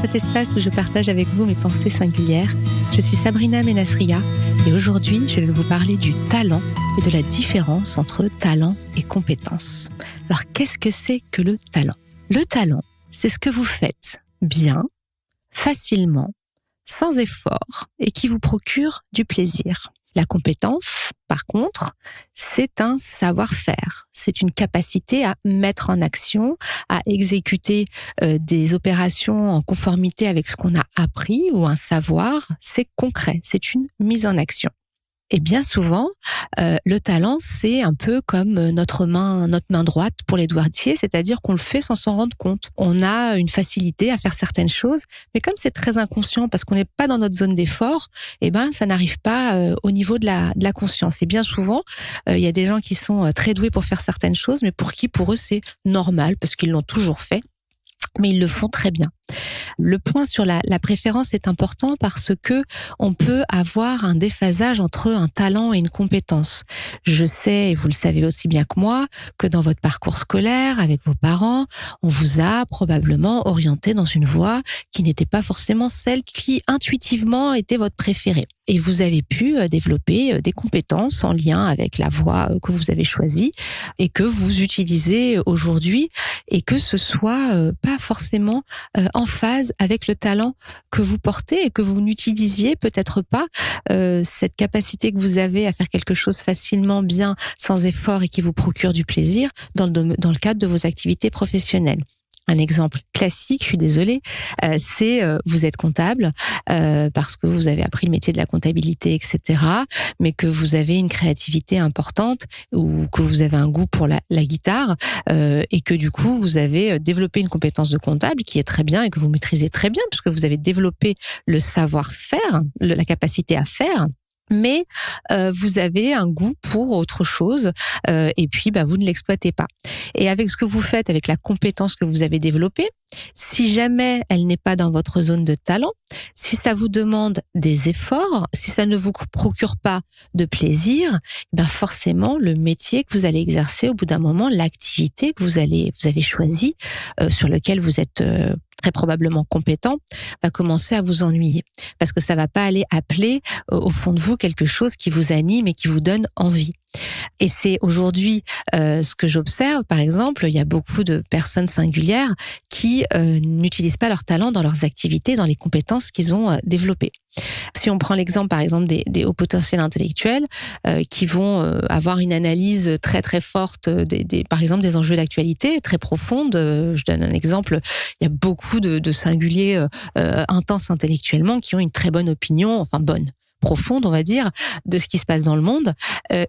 cet espace où je partage avec vous mes pensées singulières. Je suis Sabrina Ménasria et aujourd'hui, je vais vous parler du talent et de la différence entre talent et compétence. Alors, qu'est-ce que c'est que le talent ? Le talent, c'est ce que vous faites bien, facilement, sans effort et qui vous procure du plaisir. La compétence, par contre, c'est un savoir-faire. C'est une capacité à mettre en action, à exécuter des opérations en conformité avec ce qu'on a appris ou un savoir. C'est concret, c'est une mise en action. Et bien souvent, le talent, c'est un peu comme notre main droite pour les doigtiers, c'est-à-dire qu'on le fait sans s'en rendre compte. On a une facilité à faire certaines choses, mais comme c'est très inconscient parce qu'on n'est pas dans notre zone d'effort, ça n'arrive pas au niveau de la conscience. Et bien souvent, il y a des gens qui sont très doués pour faire certaines choses, mais pour eux, c'est normal parce qu'ils l'ont toujours fait, mais ils le font très bien. Le point sur la préférence est important parce que on peut avoir un déphasage entre un talent et une compétence. Je sais, et vous le savez aussi bien que moi, que dans votre parcours scolaire, avec vos parents, on vous a probablement orienté dans une voie qui n'était pas forcément celle qui intuitivement était votre préférée. Et vous avez pu développer des compétences en lien avec la voie que vous avez choisie et que vous utilisez aujourd'hui et que ce soit pas forcément en phase avec le talent que vous portez et que vous n'utilisiez peut-être pas cette capacité que vous avez à faire quelque chose facilement, bien, sans effort et qui vous procure du plaisir dans le cadre de vos activités professionnelles. Un exemple classique, je suis désolée, c'est vous êtes comptable parce que vous avez appris le métier de la comptabilité, etc., mais que vous avez une créativité importante ou que vous avez un goût pour la guitare et que du coup, vous avez développé une compétence de comptable qui est très bien et que vous maîtrisez très bien puisque vous avez développé le savoir-faire, la capacité à faire. Mais vous avez un goût pour autre chose et puis vous ne l'exploitez pas. Et avec ce que vous faites, avec la compétence que vous avez développée, si jamais elle n'est pas dans votre zone de talent, si ça vous demande des efforts, si ça ne vous procure pas de plaisir, forcément le métier que vous allez exercer au bout d'un moment, l'activité que vous avez choisie, sur lequel vous êtes très probablement compétent, va commencer à vous ennuyer. Parce que ça va pas aller appeler au fond de vous quelque chose qui vous anime et qui vous donne envie. Et c'est aujourd'hui ce que j'observe, par exemple, il y a beaucoup de personnes singulières qui n'utilisent pas leur talent dans leurs activités, dans les compétences qu'ils ont développées. Si on prend l'exemple, par exemple, des hauts potentiels intellectuels qui vont avoir une analyse très très forte, par exemple, des enjeux d'actualité très profonde. Je donne un exemple, il y a beaucoup de singuliers intenses intellectuellement qui ont une très bonne opinion, profonde, on va dire, de ce qui se passe dans le monde.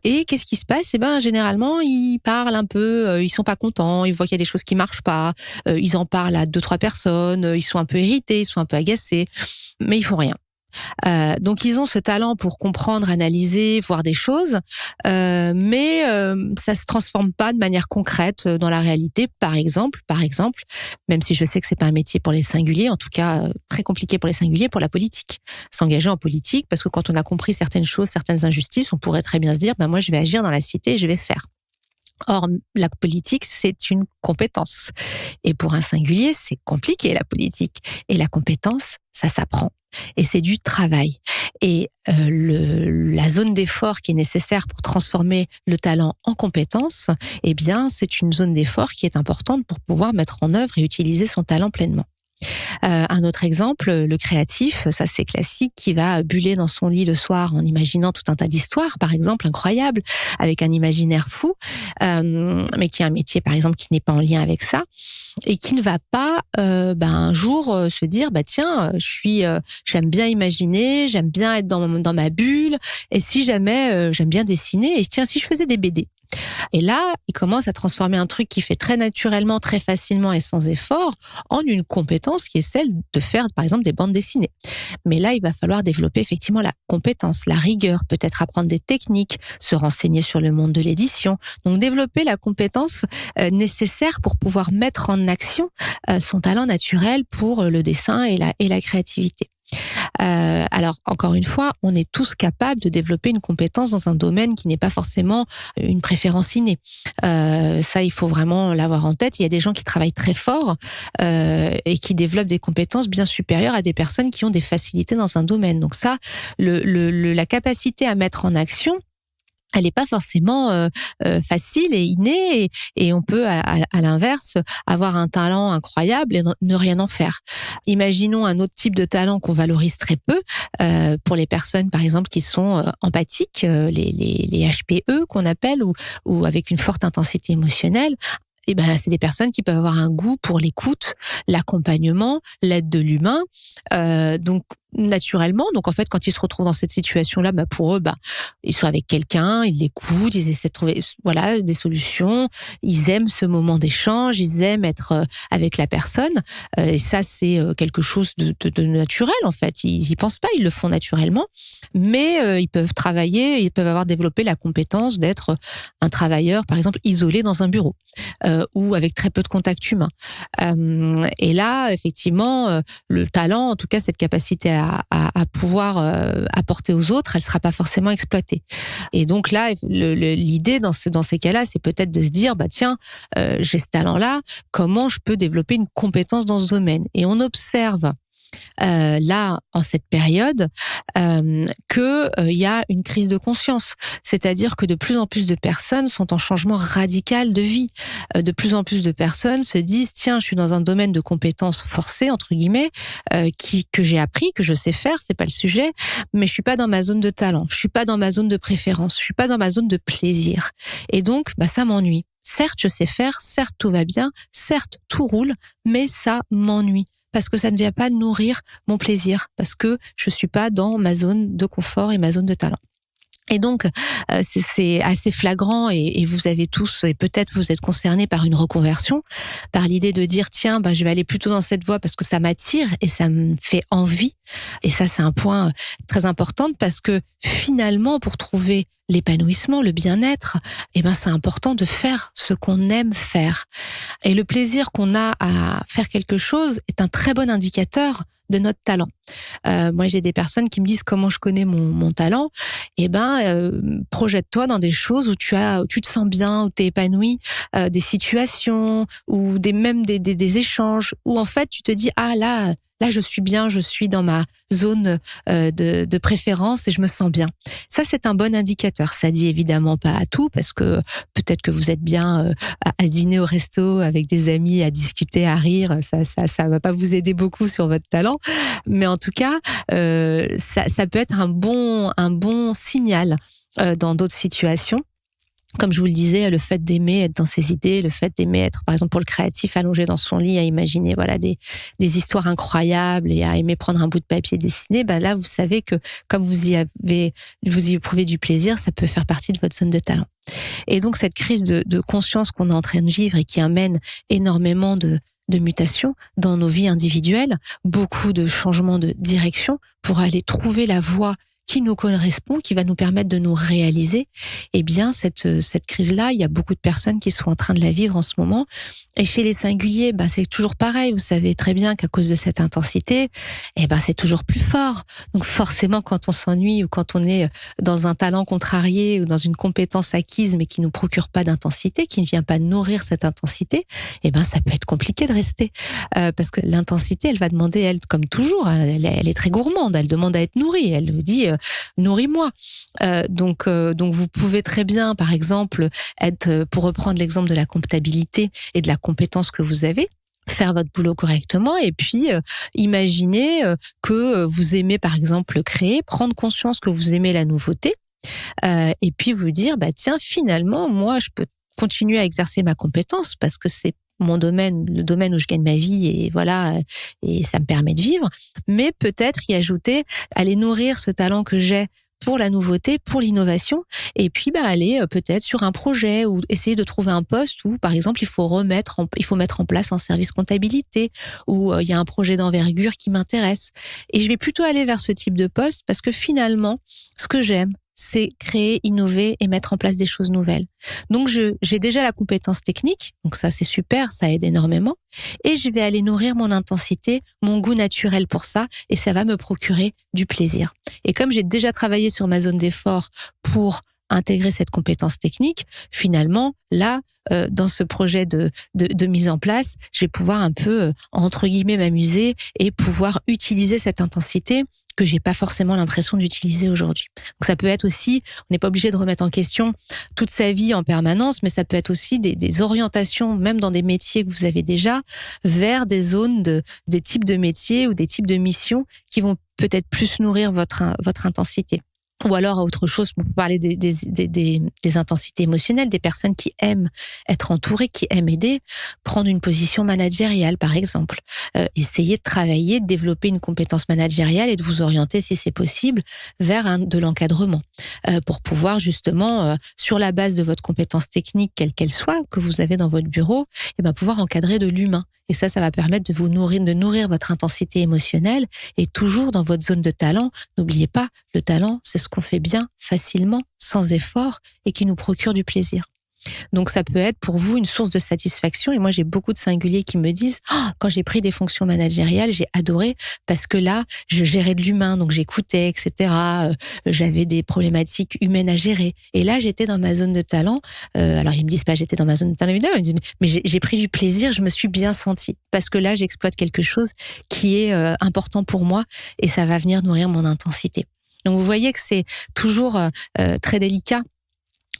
Et qu'est-ce qui se passe ? Généralement, ils parlent un peu, ils sont pas contents, ils voient qu'il y a des choses qui marchent pas, ils en parlent à 2-3 personnes, ils sont un peu irrités, ils sont un peu agacés, mais ils font rien. Donc ils ont ce talent pour comprendre, analyser, voir des choses, mais ça se transforme pas de manière concrète dans la réalité. Par exemple, même si je sais que c'est pas un métier pour les singuliers, en tout cas très compliqué pour les singuliers, pour la politique. S'engager en politique, parce que quand on a compris certaines choses, certaines injustices, on pourrait très bien se dire, moi je vais agir dans la cité et je vais faire. Or, la politique, c'est une compétence. Et pour un singulier, c'est compliqué, la politique. Et la compétence, ça s'apprend. Et c'est du travail. Et la zone d'effort qui est nécessaire pour transformer le talent en compétence, c'est une zone d'effort qui est importante pour pouvoir mettre en œuvre et utiliser son talent pleinement. Un autre exemple, le créatif, ça c'est classique, qui va buller dans son lit le soir en imaginant tout un tas d'histoires, par exemple, incroyables, avec un imaginaire fou, mais qui a un métier, par exemple, qui n'est pas en lien avec ça, et qui ne va pas, un jour se dire, j'aime bien imaginer, j'aime bien être dans ma bulle, et si jamais j'aime bien dessiner, et tiens, si je faisais des BD. Et là, il commence à transformer un truc qui fait très naturellement, très facilement et sans effort en une compétence qui est celle de faire, par exemple, des bandes dessinées. Mais là, il va falloir développer effectivement la compétence, la rigueur, peut-être apprendre des techniques, se renseigner sur le monde de l'édition. Donc, développer la compétence nécessaire pour pouvoir mettre en action son talent naturel pour le dessin et la créativité. Alors, encore une fois, on est tous capables de développer une compétence dans un domaine qui n'est pas forcément une préférence innée. Ça, il faut vraiment l'avoir en tête. Il y a des gens qui travaillent très fort et qui développent des compétences bien supérieures à des personnes qui ont des facilités dans un domaine. Donc ça, la capacité à mettre en action, elle n'est pas forcément facile et innée, et on peut à l'inverse avoir un talent incroyable et ne rien en faire. Imaginons un autre type de talent qu'on valorise très peu pour les personnes par exemple qui sont empathiques, les HPE qu'on appelle, ou avec une forte intensité émotionnelle. Et ben, c'est des personnes qui peuvent avoir un goût pour l'écoute, l'accompagnement, l'aide de l'humain. Donc naturellement, donc en fait, quand ils se retrouvent dans cette situation-là, bah pour eux, bah ils sont avec quelqu'un, ils l'écoutent, ils essaient de trouver des solutions. Ils aiment ce moment d'échange, ils aiment être avec la personne. Et ça, c'est quelque chose de naturel en fait. Ils y pensent pas, ils le font naturellement. Mais ils peuvent travailler, ils peuvent avoir développé la compétence d'être un travailleur, par exemple, isolé dans un bureau. Ou avec très peu de contact humain. Et là, effectivement, le talent, en tout cas cette capacité à pouvoir apporter aux autres, elle sera pas forcément exploitée. Et donc là, l'idée dans ces cas-là, c'est peut-être de se dire, bah tiens, j'ai ce talent-là, comment je peux développer une compétence dans ce domaine? Et on observe là, en cette période, que il y a une crise de conscience. C'est-à-dire que de plus en plus de personnes sont en changement radical de vie. De plus en plus de personnes se disent, tiens, je suis dans un domaine de compétences forcées, entre guillemets, que j'ai appris, que je sais faire, c'est pas le sujet, mais je suis pas dans ma zone de talent, je suis pas dans ma zone de préférence, je suis pas dans ma zone de plaisir. Et donc, bah, ça m'ennuie. Certes, je sais faire, certes, tout va bien, certes, tout roule, mais ça m'ennuie. Parce que ça ne vient pas nourrir mon plaisir, parce que je suis pas dans ma zone de confort et ma zone de talent. Et donc, c'est assez flagrant, et vous avez tous, et peut-être vous êtes concernés par une reconversion, par l'idée de dire, tiens, bah, je vais aller plutôt dans cette voie parce que ça m'attire et ça me fait envie. Et ça, c'est un point très important, parce que finalement, pour trouver l'épanouissement, le bien-être, eh ben, c'est important de faire ce qu'on aime faire. Et le plaisir qu'on a à faire quelque chose est un très bon indicateur de notre talent. Moi, j'ai des personnes qui me disent comment je connais mon talent. Eh ben, projette-toi dans des choses où tu te sens bien, où tu es épanoui, des situations ou même des échanges où en fait tu te dis, ah là je suis bien, je suis dans ma zone de préférence et je me sens bien. Ça, c'est un bon indicateur. Ça dit évidemment pas à tout, parce que peut-être que vous êtes bien à dîner au resto avec des amis, à discuter, à rire. Ça va pas vous aider beaucoup sur votre talent, mais en tout cas, ça peut être un bon signal dans d'autres situations. Comme je vous le disais, le fait d'aimer être dans ses idées, le fait d'aimer être, par exemple, pour le créatif, allongé dans son lit, à imaginer, des histoires incroyables et à aimer prendre un bout de papier dessiné, bah là, vous savez que comme vous y éprouvez du plaisir, ça peut faire partie de votre zone de talent. Et donc, cette crise de conscience qu'on est en train de vivre et qui amène énormément de mutations dans nos vies individuelles, beaucoup de changements de direction pour aller trouver la voie qui nous correspond, qui va nous permettre de nous réaliser. Eh bien, cette crise-là, il y a beaucoup de personnes qui sont en train de la vivre en ce moment. Et chez les singuliers, c'est toujours pareil. Vous savez très bien qu'à cause de cette intensité, c'est toujours plus fort. Donc forcément, quand on s'ennuie ou quand on est dans un talent contrarié ou dans une compétence acquise mais qui nous procure pas d'intensité, qui ne vient pas nourrir cette intensité, ça peut être compliqué de rester. Parce que l'intensité, elle va demander, elle, comme toujours, elle est très gourmande. Elle demande à être nourrie. Elle vous dit, nourris-moi. Donc vous pouvez très bien, par exemple, pour reprendre l'exemple de la comptabilité et de la compétence que vous avez, faire votre boulot correctement et puis imaginer que vous aimez, par exemple, créer, prendre conscience que vous aimez la nouveauté, et puis vous dire, tiens, finalement, moi, je peux continuer à exercer ma compétence parce que c'est mon domaine, le domaine où je gagne ma vie, et ça me permet de vivre, mais peut-être y ajouter, aller nourrir ce talent que j'ai pour la nouveauté, pour l'innovation, et puis aller peut-être sur un projet ou essayer de trouver un poste où, par exemple, il faut mettre en place un service comptabilité, où il y a un projet d'envergure qui m'intéresse. Et je vais plutôt aller vers ce type de poste parce que finalement, ce que j'aime, c'est créer, innover et mettre en place des choses nouvelles. Donc, j'ai déjà la compétence technique, donc ça c'est super, ça aide énormément, et je vais aller nourrir mon intensité, mon goût naturel pour ça, et ça va me procurer du plaisir. Et comme j'ai déjà travaillé sur ma zone d'effort pour intégrer cette compétence technique, finalement, là, dans ce projet de mise en place, je vais pouvoir un peu, entre guillemets, m'amuser et pouvoir utiliser cette intensité que j'ai pas forcément l'impression d'utiliser aujourd'hui. Donc ça peut être aussi, on n'est pas obligé de remettre en question toute sa vie en permanence, mais ça peut être aussi des orientations, même dans des métiers que vous avez déjà, vers des zones des types de métiers ou des types de missions qui vont peut-être plus nourrir votre intensité. Ou alors autre chose, pour parler des intensités émotionnelles, des personnes qui aiment être entourées, qui aiment aider, prendre une position managériale par exemple, essayer de travailler, de développer une compétence managériale et de vous orienter si c'est possible vers de l'encadrement, pour pouvoir justement, sur la base de votre compétence technique, quelle qu'elle soit, que vous avez dans votre bureau, et ben pouvoir encadrer de l'humain. Et ça va permettre de nourrir votre intensité émotionnelle et toujours dans votre zone de talent. N'oubliez pas, le talent, c'est ce qu'on fait bien, facilement, sans effort et qui nous procure du plaisir. Donc ça peut être pour vous une source de satisfaction. Et moi, j'ai beaucoup de singuliers qui me disent quand j'ai pris des fonctions managériales, j'ai adoré parce que là, je gérais de l'humain, donc j'écoutais, etc. J'avais des problématiques humaines à gérer. Et là, j'étais dans ma zone de talent. Alors ils me disent pas j'étais dans ma zone de talent évidemment, ils me disent mais j'ai pris du plaisir, je me suis bien sentie parce que là, j'exploite quelque chose qui est important pour moi et ça va venir nourrir mon intensité. Donc vous voyez que c'est toujours très délicat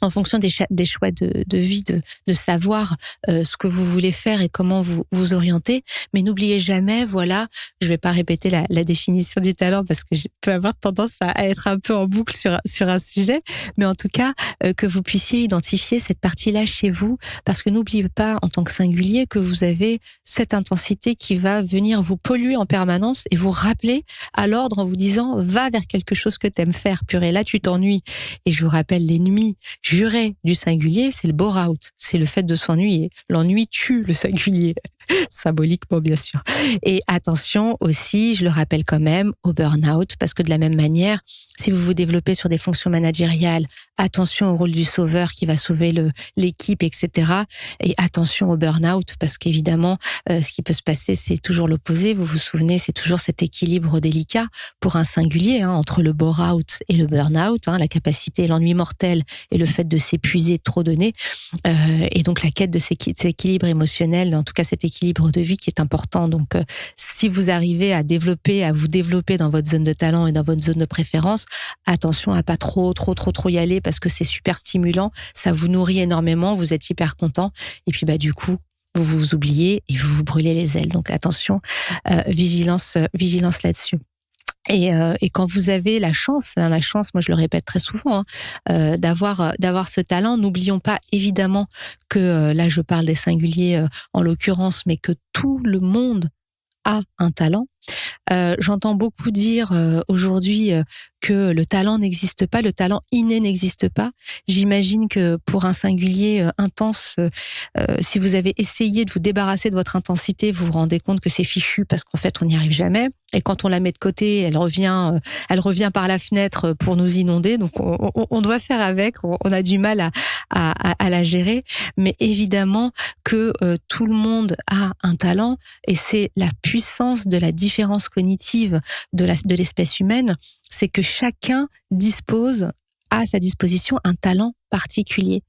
en fonction des choix de vie, de savoir ce que vous voulez faire et comment vous orienter. Mais n'oubliez jamais, voilà, je vais pas répéter la définition du talent parce que je peux avoir tendance à être un peu en boucle sur un sujet, mais en tout cas, que vous puissiez identifier cette partie-là chez vous, parce que n'oubliez pas, en tant que singulier, que vous avez cette intensité qui va venir vous polluer en permanence et vous rappeler à l'ordre en vous disant, va vers quelque chose que t'aimes faire, purée, là tu t'ennuies. Et je vous rappelle, l'ennemi juré du singulier, c'est le bore-out, c'est le fait de s'ennuyer. L'ennui tue le singulier, symboliquement bien sûr. Et attention aussi, je le rappelle quand même, au burn-out, parce que de la même manière, si vous vous développez sur des fonctions managériales, attention au rôle du sauveur qui va sauver l'équipe, etc. Et attention au burn-out, parce qu'évidemment, ce qui peut se passer, c'est toujours l'opposé. Vous vous souvenez, c'est toujours cet équilibre délicat pour un singulier, entre le bore-out et le burn-out, la capacité, l'ennui mortel et le fait de s'épuiser, de trop donner, et donc la quête de cet équilibre émotionnel, en tout cas cet équilibre de vie qui est important. Donc si vous arrivez à vous développer dans votre zone de talent et dans votre zone de préférence, attention à pas trop y aller parce que c'est super stimulant, ça vous nourrit énormément, vous êtes hyper content et puis du coup vous vous oubliez et vous vous brûlez les ailes. Donc attention, vigilance là-dessus. Et quand vous avez la chance, moi je le répète très souvent, d'avoir ce talent, n'oublions pas évidemment que là je parle des singuliers en l'occurrence, mais que tout le monde a un talent. J'entends beaucoup dire aujourd'hui que le talent n'existe pas, le talent inné n'existe pas. J'imagine que pour un singulier intense, si vous avez essayé de vous débarrasser de votre intensité, vous vous rendez compte que c'est fichu parce qu'en fait on n'y arrive jamais. Et quand on la met de côté, elle revient par la fenêtre pour nous inonder. Donc on doit faire avec. On a du mal à la gérer. Mais évidemment que tout le monde a un talent et c'est la puissance de la différence cognitive de l'espèce humaine, c'est que chacun dispose à sa disposition un talent particulier.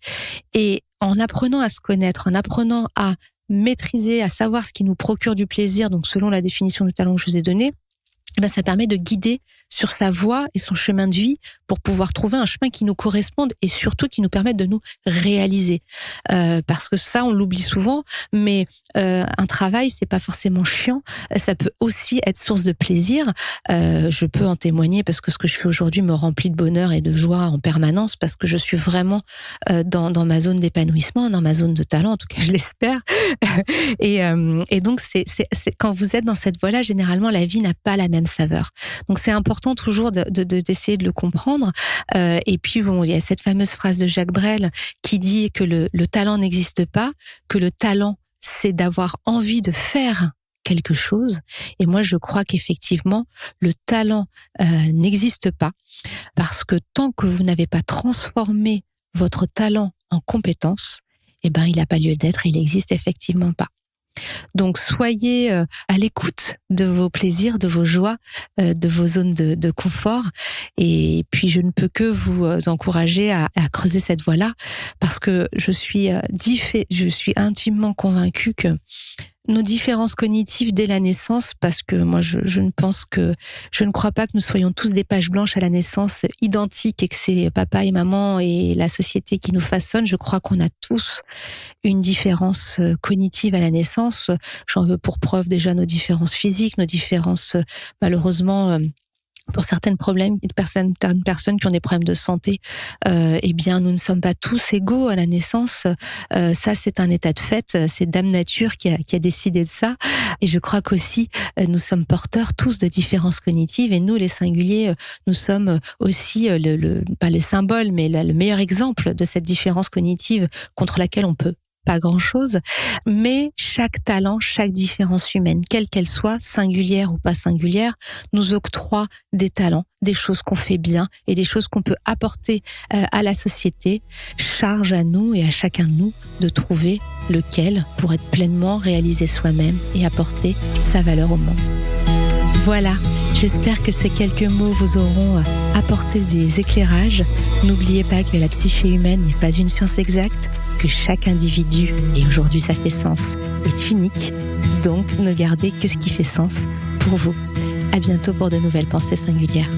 Et en apprenant à se connaître, en apprenant à maîtriser, à savoir ce qui nous procure du plaisir, donc selon la définition du talent que je vous ai donnée, ça permet de guider sur sa voie et son chemin de vie pour pouvoir trouver un chemin qui nous corresponde et surtout qui nous permette de nous réaliser. Parce que ça, on l'oublie souvent, mais un travail, c'est pas forcément chiant. Ça peut aussi être source de plaisir. Je peux en témoigner parce que ce que je fais aujourd'hui me remplit de bonheur et de joie en permanence parce que je suis vraiment dans ma zone d'épanouissement, dans ma zone de talent, en tout cas je l'espère. Et donc c'est quand vous êtes dans cette voie-là, généralement la vie n'a pas la même saveur. Donc c'est important toujours d'essayer de le comprendre. Et puis il y a cette fameuse phrase de Jacques Brel qui dit que le talent n'existe pas, que le talent c'est d'avoir envie de faire quelque chose. Et moi, je crois qu'effectivement, le talent n'existe pas parce que tant que vous n'avez pas transformé votre talent en compétence, eh ben, il n'a pas lieu d'être, il n'existe effectivement pas. Donc, soyez à l'écoute de vos plaisirs, de vos joies, de vos zones de confort. Et puis, je ne peux que vous encourager à creuser cette voie-là parce que je suis intimement convaincue que nos différences cognitives dès la naissance, parce que moi je ne crois pas que nous soyons tous des pages blanches à la naissance identiques et que c'est papa et maman et la société qui nous façonnent. Je crois qu'on a tous une différence cognitive à la naissance. J'en veux pour preuve déjà nos différences physiques, nos différences malheureusement pour certaines personnes qui ont des problèmes de santé, eh bien, nous ne sommes pas tous égaux à la naissance. Ça, c'est un état de fait. C'est Dame Nature qui a décidé de ça. Et je crois qu'aussi, nous sommes porteurs tous de différences cognitives. Et nous, les singuliers, nous sommes aussi pas le symbole, mais le meilleur exemple de cette différence cognitive contre laquelle on peut pas grand-chose, mais chaque talent, chaque différence humaine, quelle qu'elle soit, singulière ou pas singulière, nous octroie des talents, des choses qu'on fait bien et des choses qu'on peut apporter à la société. Charge à nous et à chacun de nous de trouver lequel pour être pleinement réalisé soi-même et apporter sa valeur au monde. Voilà, j'espère que ces quelques mots vous auront apporté des éclairages. N'oubliez pas que la psyché humaine n'est pas une science exacte, que chaque individu, et aujourd'hui ça fait sens, est unique. Donc, ne gardez que ce qui fait sens pour vous. À bientôt pour de nouvelles pensées singulières.